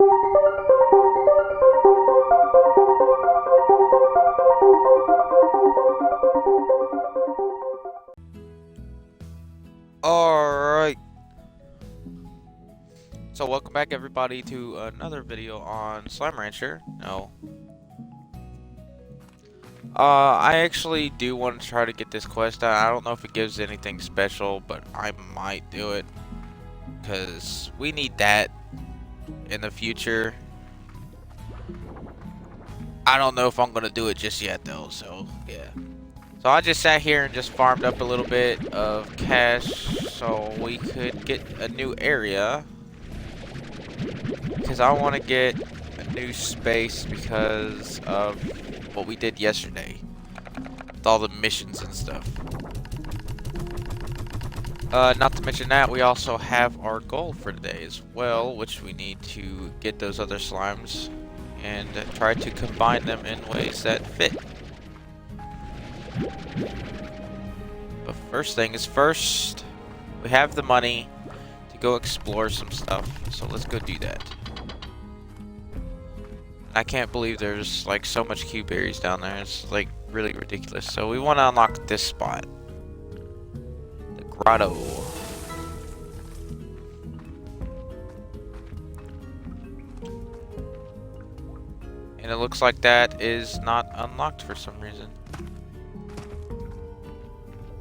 Alright, so welcome back everybody to another video on Slime Rancher. I actually do want to try to get this quest done. I don't know if it gives anything special, but I might do it because we need that in the future. I don't know if I'm going to do it just yet though, so yeah. So I just sat here and just farmed up a little bit of cash so we could get a new area. Because I want to get a new space because of what we did yesterday. With all the missions and stuff. Not to mention that, we also have our goal for today as well, which we need to get those other slimes and try to combine them in ways that fit. But first thing is first, we have the money to go explore some stuff, so let's go do that. I can't believe there's like so much Q berries down there. It's like really ridiculous. So we want to unlock this spot, the grotto. And it looks like that is not unlocked for some reason.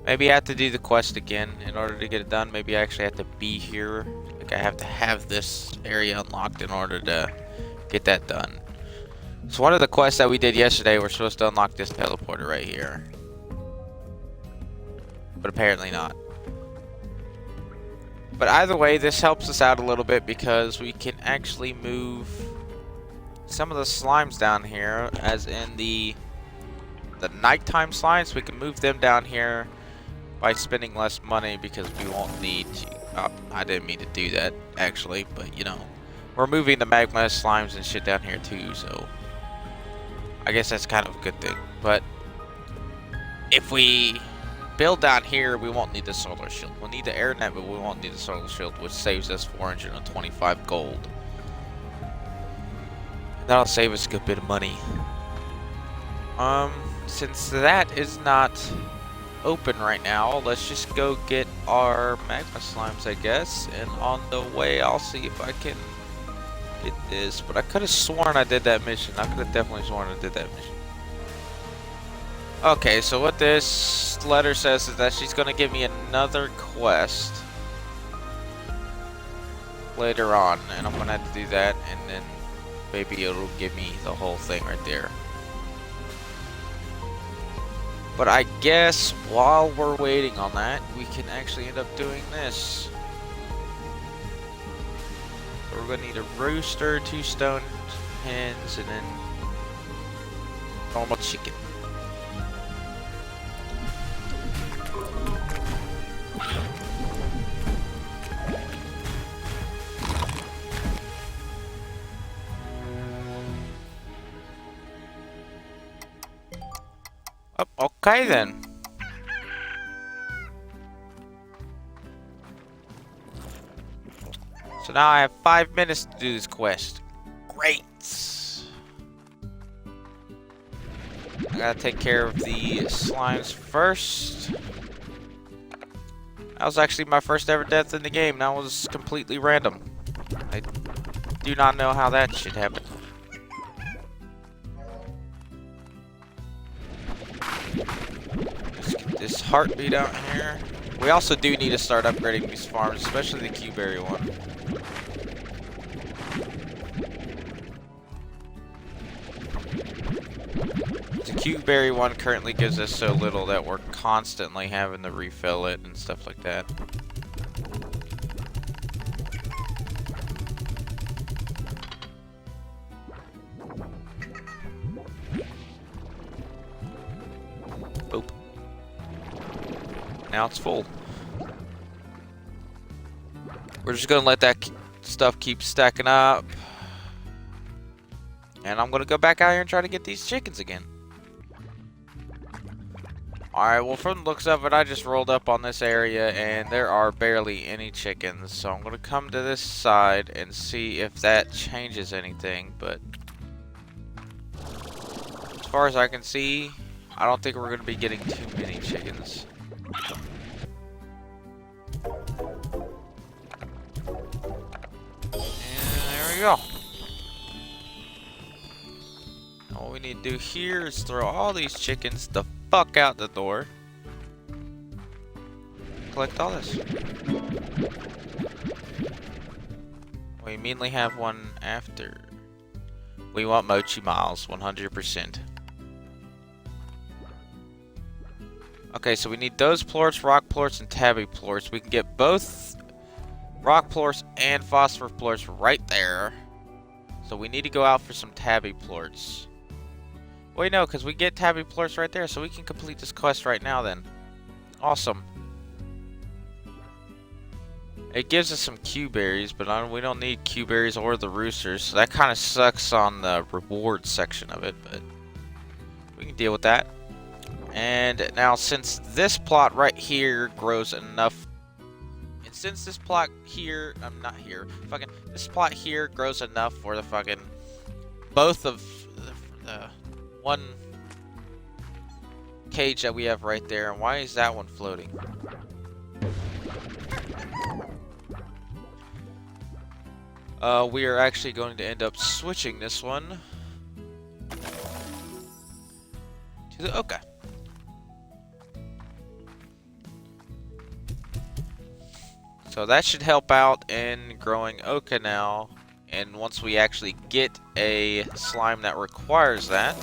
Maybe I have to do the quest again in order to get it done. Maybe I actually have to be here. Like I have to have this area unlocked in order to get that done. So one of the quests that we did yesterday, we're supposed to unlock this teleporter right here. But apparently not. But either way, this helps us out a little bit because we can actually move some of the slimes down here, as in the nighttime slimes. We can move them down here by spending less money because we won't need to. I didn't mean to do that actually, but you know, we're moving the magma slimes and shit down here too, so I guess that's kind of a good thing. But if we build down here, we won't need the solar shield. We'll need the air net, but we won't need the solar shield, which saves us 425 gold. And that'll save us a good bit of money. Since that is not open right now, let's just go get our magma slimes, I guess. And on the way, I'll see if I can get this. But I could have sworn I did that mission. I could have definitely sworn I did that mission. Okay, so what this letter says is that she's going to give me another quest later on. And I'm going to have to do that. And then maybe it'll give me the whole thing right there. But I guess while we're waiting on that, we can actually end up doing this. So we're going to need a rooster, 2 stone hens, and then normal chicken. Oh, okay then. So now I have 5 minutes to do this quest. Great. I gotta take care of the slimes first. That was actually my first ever death in the game. That was completely random. I do not know how that should happen. Let's get this heartbeat out here. We also do need to start upgrading these farms, especially the Q-berry one. The Q-berry one currently gives us so little that we're constantly having to refill it and stuff like that. Boop. Now it's full. We're just gonna let that stuff keep stacking up. And I'm gonna go back out here and try to get these chickens again. Alright, well from the looks of it, I just rolled up on this area and there are barely any chickens. So I'm going to come to this side and see if that changes anything. But as far as I can see, I don't think we're going to be getting too many chickens. And there we go. All we need to do here is throw all these chickens the fuck out the door. Collect all this. We immediately have one after. We want Mochi Miles, 100%. Okay, so we need those plorts, rock plorts, and tabby plorts. We can get both rock plorts and phosphor plorts right there. So we need to go out for some tabby plorts. Wait, no, because we get tabby plorts right there, so we can complete this quest right now then. Awesome. It gives us some Q berries, but we don't need Q berries or the roosters, so that kind of sucks on the reward section of it, but we can deal with that. And now, since this plot right here grows enough, and since this plot here, this plot here grows enough for the fucking, both of the one cage that we have right there. And why is that one floating? We are actually going to end up switching this one to the Oka. So that should help out in growing Oka now. And once we actually get a slime that requires that,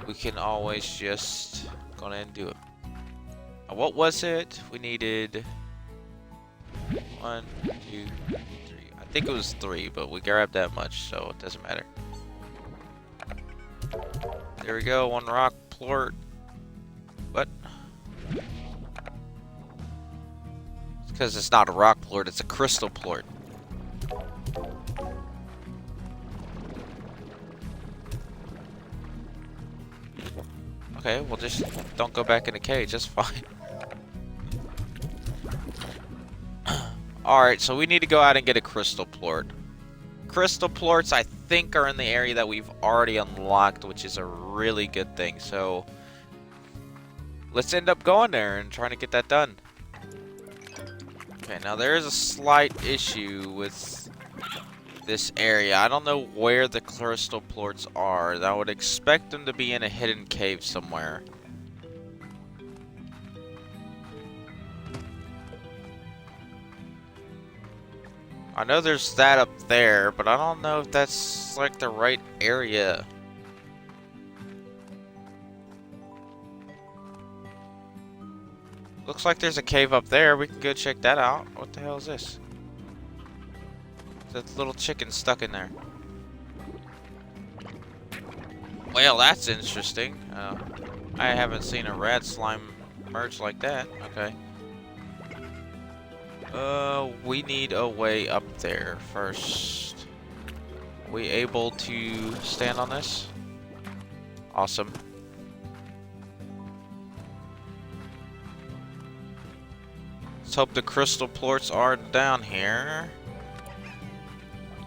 we can always just go ahead and do it. What was it? We needed 1, 2, 3. I think it was 3, but we grabbed that much, so it doesn't matter. There we go, 1 rock plort. What? It's because it's not a rock plort, it's a crystal plort. Okay, well just don't go back in the cage, that's fine. Alright, so we need to go out and get a crystal plort. Crystal plorts, I think, are in the area that we've already unlocked, which is a really good thing. So let's end up going there and trying to get that done. Okay, now there is a slight issue with this area. I don't know where the crystal plorts are. I would expect them to be in a hidden cave somewhere. I know there's that up there, but I don't know if that's like the right area. Looks like there's a cave up there. We can go check that out. What the hell is this? That little chicken stuck in there. Well, that's interesting. I haven't seen a rad slime merge like that. Okay. We need a way up there first. Are we able to stand on this? Awesome. Let's hope the crystal plorts are down here.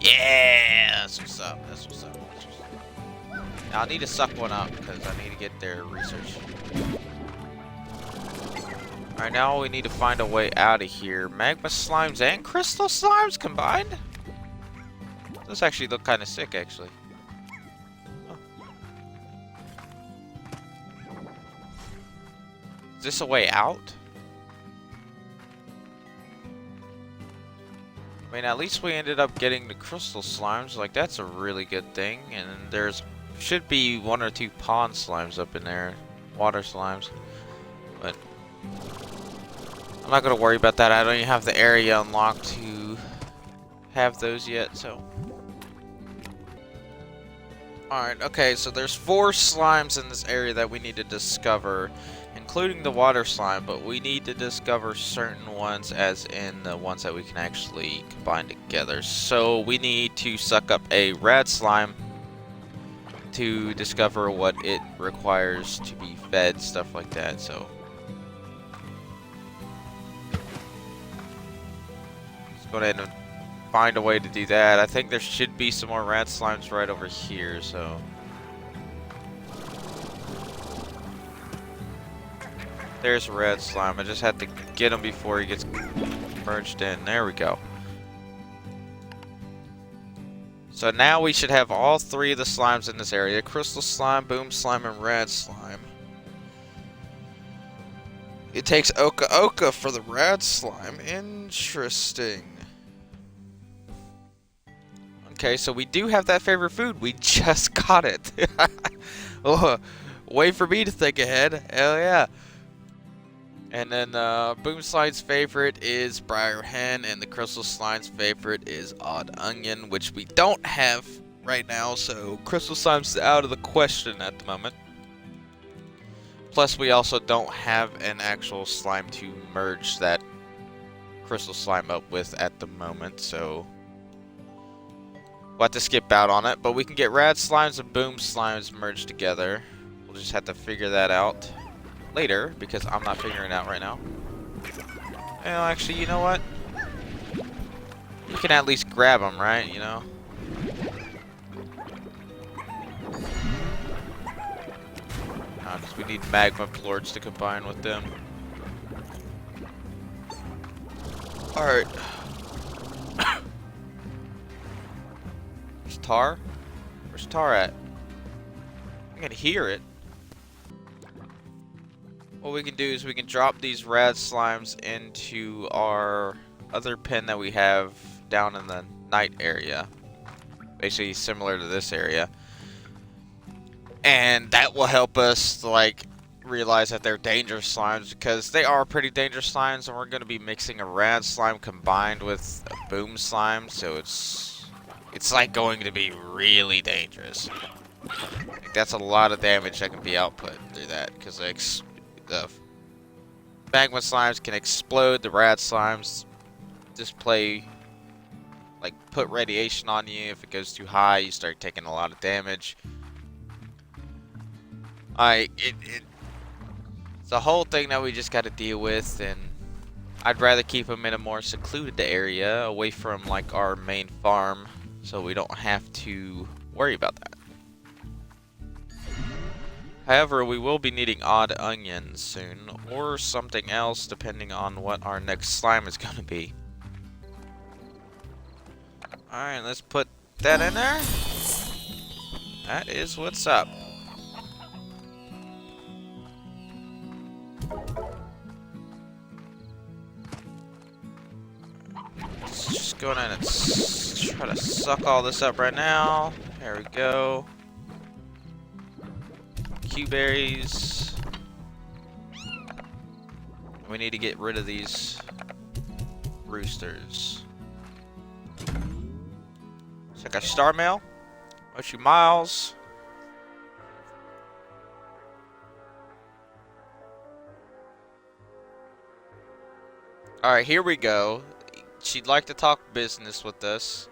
Yeah, that's what's up. That's what's up. That's what's up. Now I need to suck one up because I need to get their research. Alright, now we need to find a way out of here. Magma slimes and crystal slimes combined? Those actually look kind of sick, actually. Oh. Is this a way out? I mean, at least we ended up getting the crystal slimes. Like, that's a really good thing. And there's should be 1 or 2 pond slimes up in there. Water slimes. But I'm not going to worry about that. I don't even have the area unlocked to have those yet, so. Alright, okay, so there's 4 slimes in this area that we need to discover, including the water slime, but we need to discover certain ones, as in the ones that we can actually combine together. So we need to suck up a rad slime, to discover what it requires to be fed, stuff like that. So let's go ahead and find a way to do that. I think there should be some more rat slimes right over here, so there's a red slime. I just have to get him before he gets merged in. There we go. So now we should have all three of the slimes in this area. Crystal slime, boom slime, and red slime. It takes Oka Oka for the red slime. Interesting. Okay, so we do have that favorite food. We just got it. Oh, wait for me to think ahead. Hell yeah. And then Boom Slime's favorite is Briar Hen, and the Crystal Slime's favorite is Odd Onion, which we don't have right now, so Crystal Slime's out of the question at the moment. Plus, we also don't have an actual slime to merge that Crystal Slime up with at the moment, so we'll have to skip out on it. But we can get Rad Slimes and Boom Slimes merged together. We'll just have to figure that out later, because I'm not figuring it out right now. Well, actually, you know what? You can at least grab them, right? You know? Because we need magma plorts to combine with them. Alright. Where's Tar? Where's Tar at? I can hear it. What we can do is we can drop these rad slimes into our other pen that we have down in the night area. Basically similar to this area. And that will help us like realize that they're dangerous slimes, because they are pretty dangerous slimes, and we're going to be mixing a rad slime combined with a boom slime, so it's like going to be really dangerous. Like, that's a lot of damage that can be output through that, because the magma slimes can explode, the rad slimes display, like, put radiation on you. If it goes too high, you start taking a lot of damage. It's a whole thing that we just got to deal with, and I'd rather keep them in a more secluded area, away from, like, our main farm, so we don't have to worry about that. However, we will be needing odd onions soon, or something else, depending on what our next slime is going to be. Alright, let's put that in there. That is what's up. Let's just go in and try to suck all this up right now. There we go. Berries. We need to get rid of these roosters. Check our star mail. Mochi Miles. Alright, here we go. She'd like to talk business with us.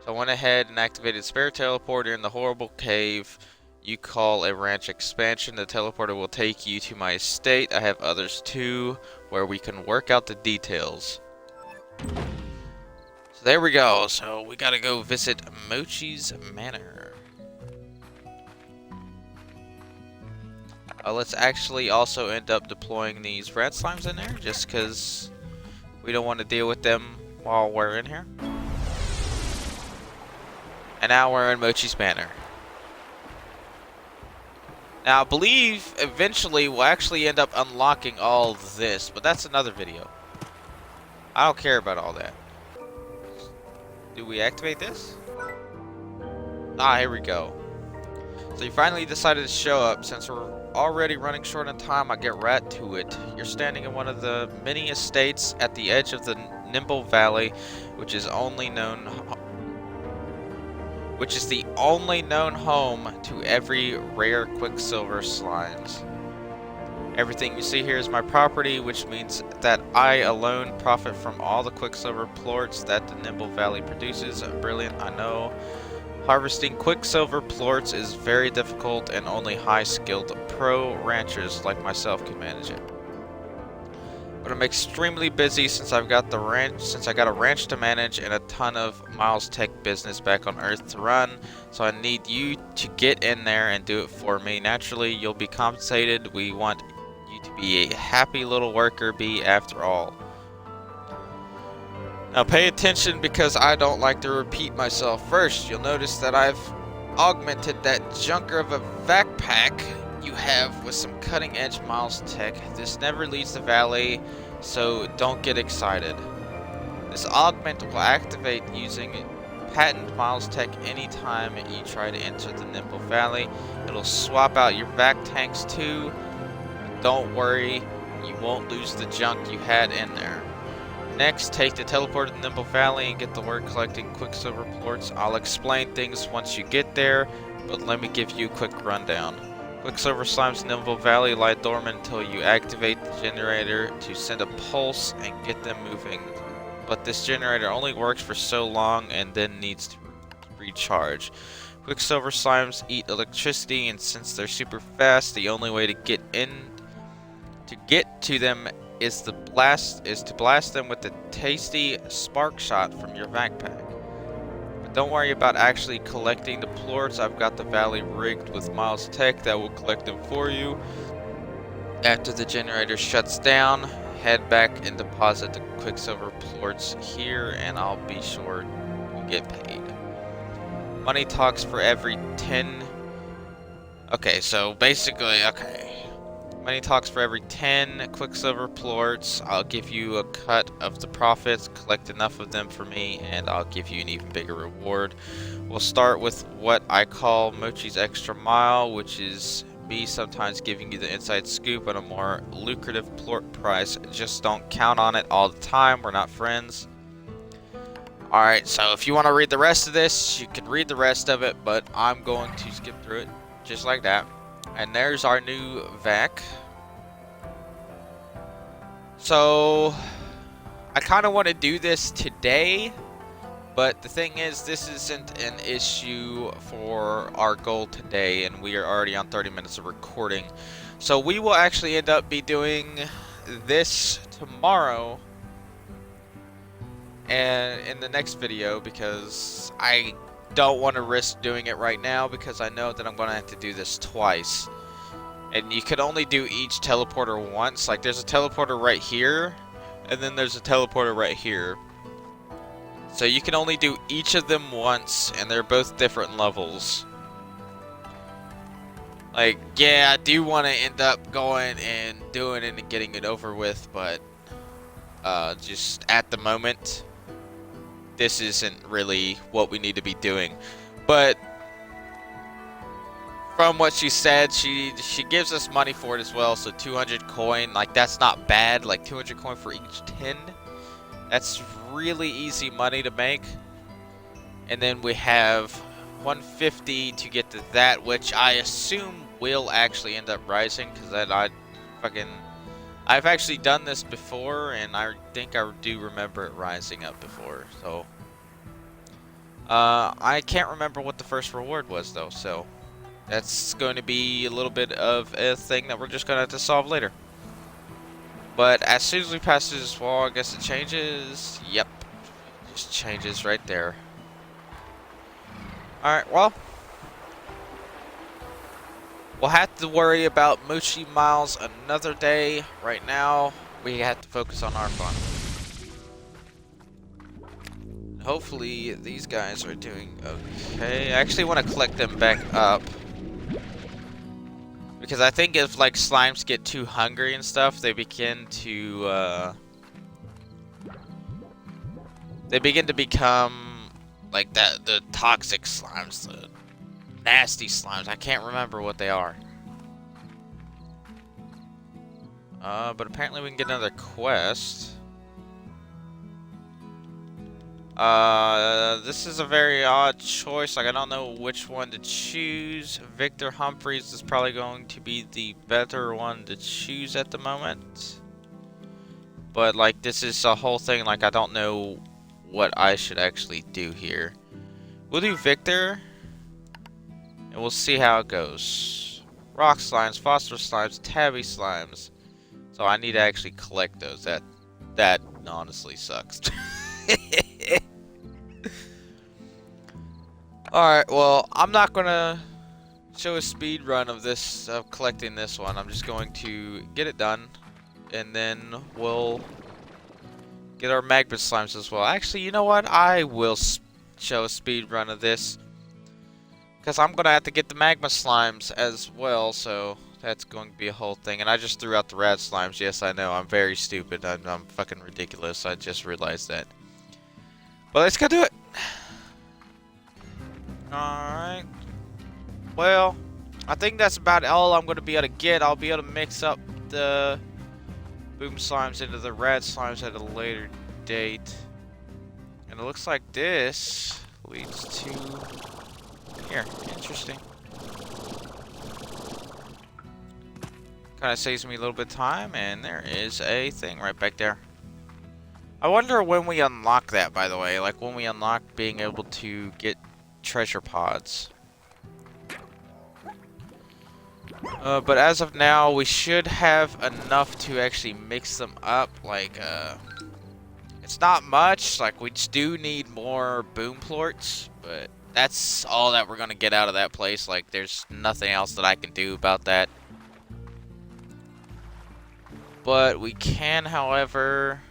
So I went ahead and activated Spare Teleporter in the horrible cave. You call a ranch expansion. The teleporter will take you to my estate. I have others too, where we can work out the details. So there we go. So we gotta go visit Mochi's Manor. Let's actually also end up deploying these rat slimes in there, just because we don't want to deal with them while we're in here. And now we're in Mochi's Manor. Now, I believe eventually we'll actually end up unlocking all this, but that's another video. I don't care about all that. Do we activate this? Ah, here we go. So you finally decided to show up. Since we're already running short on time, I'll get right to it. You're standing in one of the many estates at the edge of the Nimble Valley, which is the only known home to every rare Quicksilver slimes. Everything you see here is my property, which means that I alone profit from all the Quicksilver plorts that the Nimble Valley produces. Brilliant, I know. Harvesting quicksilver plorts is very difficult and only high-skilled pro ranchers like myself can manage it. But I'm extremely busy since I got a ranch to manage and a ton of Miles Tech business back on Earth to run, so I need you to get in there and do it for me. Naturally, you'll be compensated. We want you to be a happy little worker bee after all. Now pay attention because I don't like to repeat myself. First, you'll notice that I've augmented that junker of a backpack you have with some cutting edge Miles Tech. This never leaves the valley, so don't get excited. This augment will activate using patent Miles Tech anytime you try to enter the Nimble Valley. It'll swap out your vac tanks too. Don't worry, you won't lose the junk you had in there. Next, take the teleport to the Nimble Valley and get to work collecting quicksilver plorts. I'll explain things once you get there, but let me give you a quick rundown. Quicksilver slimes in Nimble Valley lie dormant until you activate the generator to send a pulse and get them moving. But this generator only works for so long and then needs to recharge. Quicksilver slimes eat electricity, and since they're super fast, the only way to get to them is to blast them with the tasty spark shot from your backpack. Don't worry about actually collecting the plorts. I've got the valley rigged with Miles Tech that will collect them for you. After the generator shuts down, head back and deposit the quicksilver plorts here, and I'll be sure you get paid. Money talks for every 10. Okay, so basically, money talks for every 10 quicksilver plorts. I'll give you a cut of the profits. Collect enough of them for me, and I'll give you an even bigger reward. We'll start with what I call Mochi's Extra Mile, which is me sometimes giving you the inside scoop on a more lucrative plort price. Just don't count on it all the time. We're not friends. Alright, so if you want to read the rest of this, you can read the rest of it, but I'm going to skip through it just like that. And there's our new vac. So I kind of want to do this today, but the thing is, this isn't an issue for our goal today, and we are already on 30 minutes of recording. So we will actually end up be doing this tomorrow and in the next video, because I don't want to risk doing it right now, because I know that I'm going to have to do this twice. And you can only do each teleporter once. Like, there's a teleporter right here, and then there's a teleporter right here. So you can only do each of them once, and they're both different levels. Like, yeah, I do want to end up going and doing it and getting it over with, but just at the moment, this isn't really what we need to be doing. But from what she said, she gives us money for it as well. So 200 coin, like, that's not bad. Like 200 coin for each 10. That's really easy money to make. And then we have 150 to get to that, which I assume will actually end up rising, because I've actually done this before, and I think I do remember it rising up before. So I can't remember what the first reward was though, so that's going to be a little bit of a thing that we're just going to have to solve later. But as soon as we pass through this wall, I guess it changes. Yep, just changes right there. Alright, well, we'll have to worry about Mochi Miles another day. Right now, we have to focus on our fun. Hopefully, these guys are doing okay. I actually want to collect them back up, because I think if, like, slimes get too hungry and stuff, they begin to become like the toxic slimes, the nasty slimes. I can't remember what they are. But apparently we can get another quest. This is a very odd choice. Like, I don't know which one to choose. Victor Humphreys is probably going to be the better one to choose at the moment. But, like, this is a whole thing. Like, I don't know what I should actually do here. We'll do Victor. and we'll see how it goes. Rock slimes, phosphorus slimes, tabby slimes. So I need to actually collect those. That honestly sucks. Alright, well, I'm not gonna show a speed run of this, of collecting this one. I'm just going to get it done, and then we'll get our magma slimes as well. Actually, you know what? I will show a speed run of this, because I'm gonna have to get the magma slimes as well, so that's going to be a whole thing. And I just threw out the rad slimes. Yes, I know, I'm very stupid. I'm fucking ridiculous. I just realized that. But let's go do it. Alright. Well, I think that's about all I'm going to be able to get. I'll be able to mix up the boom slimes into the rad slimes at a later date. And it looks like this leads to here. Interesting. Kind of saves me a little bit of time, and there is a thing right back there. I wonder when we unlock that, by the way. Like when we unlock being able to get treasure pods. But as of now, we should have enough to actually mix them up. Like, it's not much. Like, we just do need more boom plorts, but that's all that we're gonna get out of that place. Like, there's nothing else that I can do about that. But we can, however,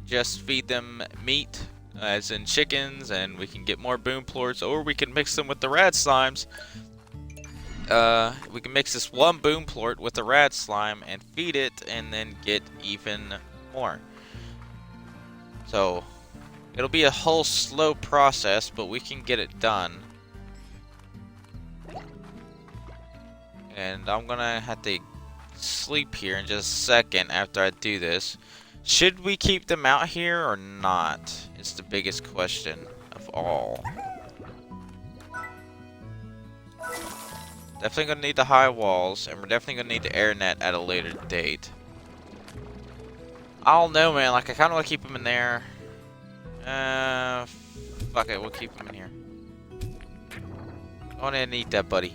just feed them meat, as in chickens, and we can get more boom plorts, or we can mix them with the rad slimes. We can mix this one boom plort with the rad slime and feed it, and then get even more. So it'll be a whole slow process, but we can get it done. And I'm gonna have to sleep here in just a second after I do this. Should we keep them out here or not? It's the biggest question of all. Definitely gonna need the high walls, and we're definitely gonna need the air net at a later date. I don't know, man. Like, I kind of want to keep them in there. Fuck it, we'll keep them in here. I want to eat that, buddy.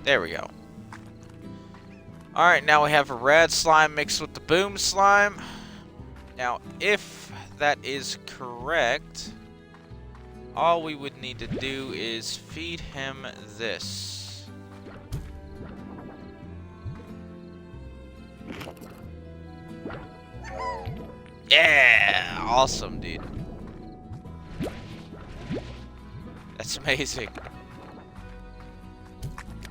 There we go. Alright, now we have a rad slime mixed with the boom slime. Now, if that is correct, all we would need to do is feed him this. Yeah! Awesome, dude. That's amazing.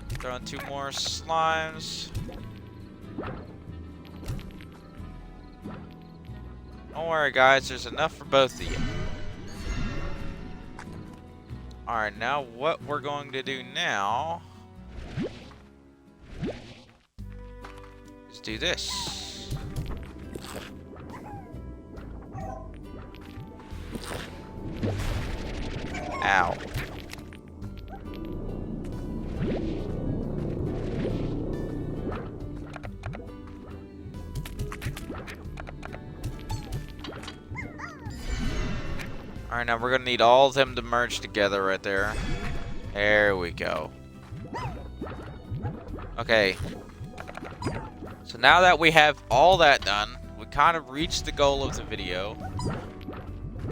Throw in 2 more slimes. Don't worry, guys. There's enough for both of you. Alright, now what we're going to do now is do this. Ow. Alright, now we're gonna need all of them to merge together right there. There we go. Okay. So now that we have all that done, we kind of reached the goal of the video.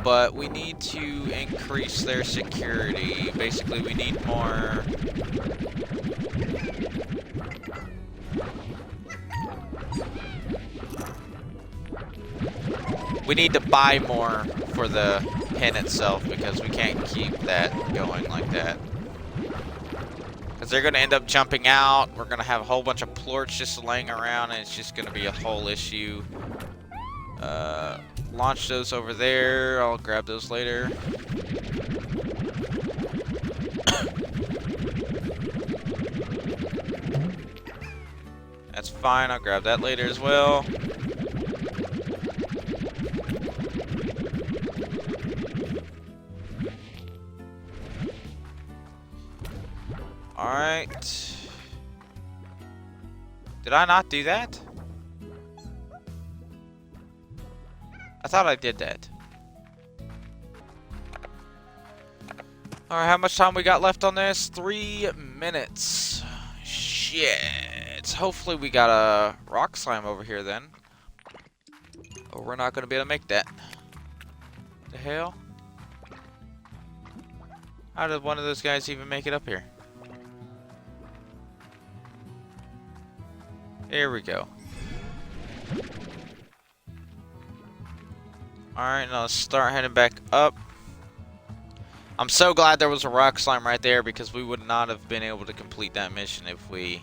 But we need to increase their security. Basically, we need more... We need to buy more for the pen itself, because we can't keep that going like that. Because they're going to end up jumping out. We're going to have a whole bunch of plorts just laying around, and it's just going to be a whole issue. Launch those over there. I'll grab those later. That's fine. I'll grab that later as well. Alright. Did I not do that? I thought I did that. Alright, how much time we got left on this? 3 minutes. Shit. Hopefully we got a rock slime over here then. Or we're not going to be able to make that. The hell? How did one of those guys even make it up here? Here we go. Alright, now let's start heading back up. I'm so glad there was a rock slime right there because we would not have been able to complete that mission if we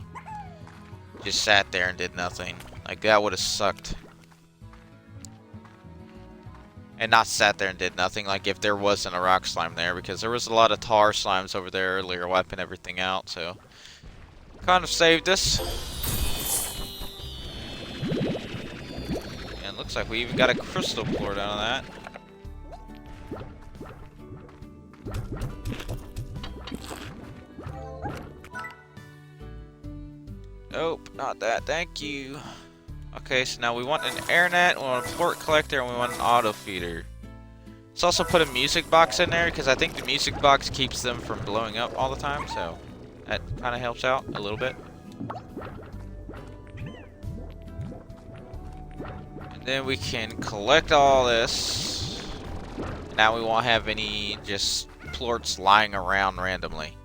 just sat there and did nothing. Like, that would have sucked. And not sat there and did nothing, like if there wasn't a rock slime there, because there was a lot of tar slimes over there earlier wiping everything out, so kind of saved us. And looks like we even got a crystal poured out of that. Nope, not that, thank you. Okay, so now we want an air net, we want a port collector, and we want an auto feeder. Let's also put a music box in there, because I think the music box keeps them from blowing up all the time, so that kind of helps out a little bit. And then we can collect all this. Now we won't have any just plorts lying around randomly.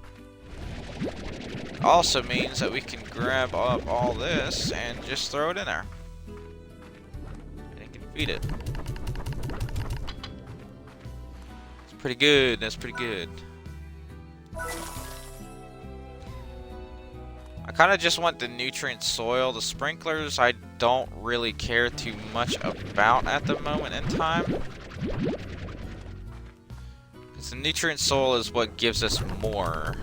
Also means that we can grab up all this and just throw it in there. And it can feed it. It's pretty good, that's pretty good. I kind of just want the nutrient soil. The sprinklers I don't really care too much about at the moment in time. Because the nutrient soil is what gives us more.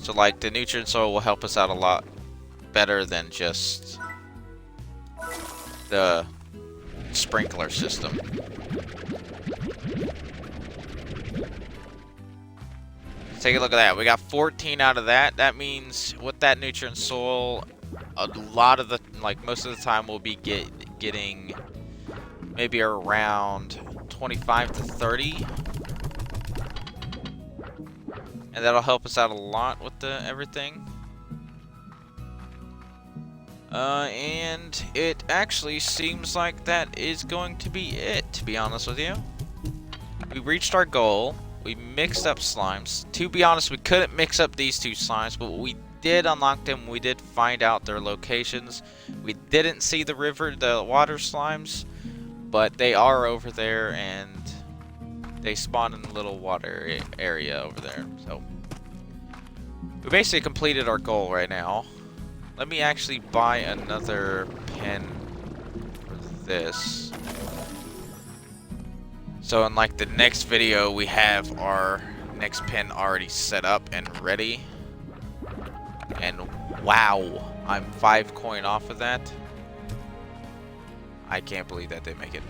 So like the nutrient soil will help us out a lot better than just the sprinkler system. Take a look at that. We got 14 out of that. That means with that nutrient soil, a lot of the, like most of the time we'll be getting maybe around 25 to 30. And that'll help us out a lot with the everything. And it actually seems like that is going to be it, to be honest with you. We reached our goal. We mixed up slimes. To be honest, we couldn't mix up these two slimes, but we did unlock them. We did find out their locations. We didn't see the water slimes, but they are over there, and they spawn in the little water area over there. So we basically completed our goal right now. Let me actually buy another pen for this. So in like the next video, we have our next pen already set up and ready. And wow, I'm 5 coin off of that. I can't believe that they make it.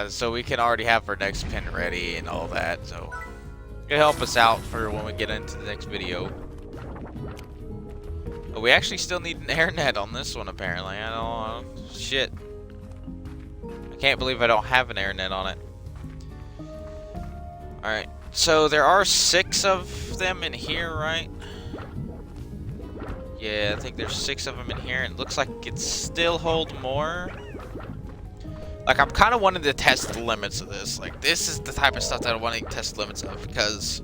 So we can already have our next pin ready and all that, so it'll help us out for when we get into the next video. But we actually still need an air net on this one, apparently. I don't know. Shit. I can't believe I don't have an air net on it. Alright, so there are 6 of them in here, right? Yeah, I think there's 6 of them in here. It looks like it could still hold more. Like, I'm kind of wanting to test the limits of this. Like, this is the type of stuff that I want to test limits of, because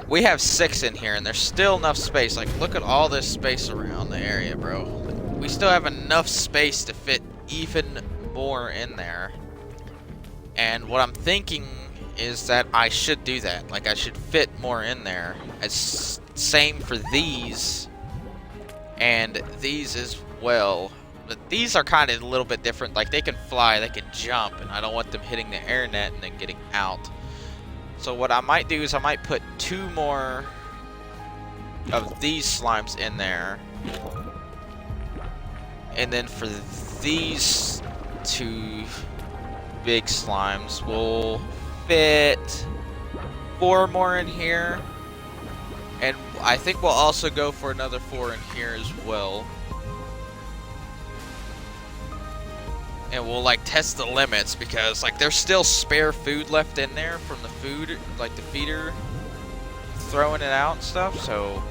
we have 6 in here, and there's still enough space. Like, look at all this space around the area, bro. We still have enough space to fit even more in there. And what I'm thinking is that I should do that. Like, I should fit more in there. It's same for these, and these as well. But these are kind of a little bit different. Like, they can fly, they can jump, and I don't want them hitting the air net and then getting out. So what I might do is I might put 2 more of these slimes in there. And then for these 2 big slimes, we'll fit 4 more in here. And I think we'll also go for another 4 in here as well. and we'll like test the limits, because like there's still spare food left in there from the food, like the feeder throwing it out and stuff, so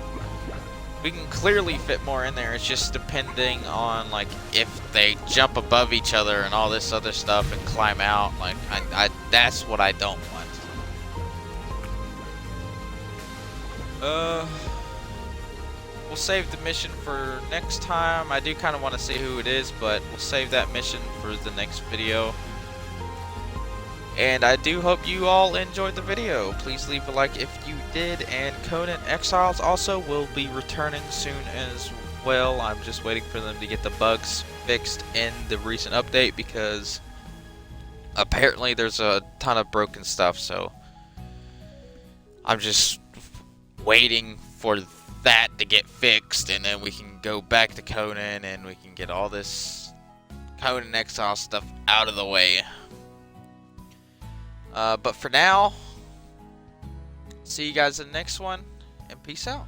we can clearly fit more in there. It's just depending on like if they jump above each other and all this other stuff and climb out. Like I that's what I don't want. We'll save the mission for next time. I do kind of want to see who it is, but we'll save that mission for the next video. And I do hope you all enjoyed the video. Please leave a like if you did, and Conan Exiles also will be returning soon as well. I'm just waiting for them to get the bugs fixed in the recent update, because apparently there's a ton of broken stuff, so I'm just waiting for that to get fixed, and then we can go back to Conan and we can get all this Conan Exile stuff out of the way. But for now, see you guys in the next one, and peace out.